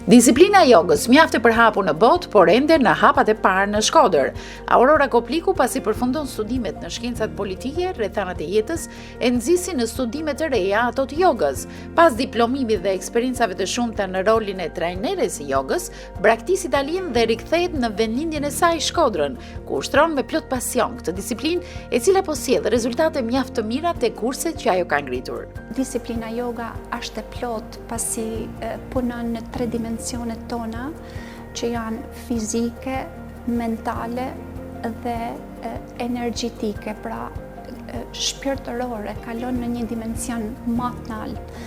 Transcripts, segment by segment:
Disiplina e jogës mjaft e përhapur në botë, por ende në hapat e parë në Shkodër. Aurora Kopliku, pasi përfundon studimet në shkencat politike, rrethanat e jetës, e nxisi në studime të reja ato të jogës. Pas diplomimit dhe eksperiencave të shumta në rolin e trajneres së jogës, braktis italien dhe rikthehet në vendlindjen e saj Shkodrën, ku ushtron me plot pasion këtë disiplinë, e cila po sjell rezultate mjaft të mira te kurset që ajo ka ngritur. Disiplina yoga është e plot pasi punon në tre dimensionet tona, që janë fizike, mentale dhe energjetike, pra shpirtërore, kalon në një dimension më të lartë.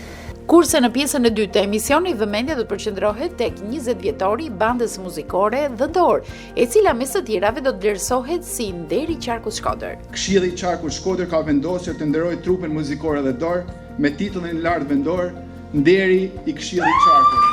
Kurse në pjesën e dytë të emisionit vëmendja do të përqendrohet tek 20 vjetori i bandës muzikore The Door, e cila mes të tjerave do të vlerësohet si nderi i qarkut Shkodër. Këshilli i qarkut Shkodër ka vendosur të nderojë trupin muzikor The Door me titullin i lartë vendor, Nderi i Këshillit të Qarkut.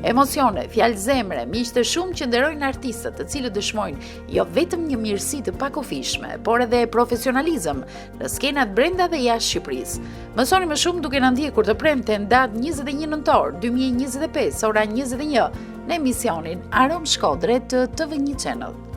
Emocione, fjalë zemre, miq të shumë që nderojnë artistët, të cilët dëshmojnë jo vetëm një mirësi të pakufishme, por edhe profesionalizëm në skenat brenda dhe jashtë Shqipërisë. Mësoni më shumë duke na ndjekur të premte në datë 21 nëntor 2025 ora 21 në emisionin Arom Shkodre të TV1 Channel.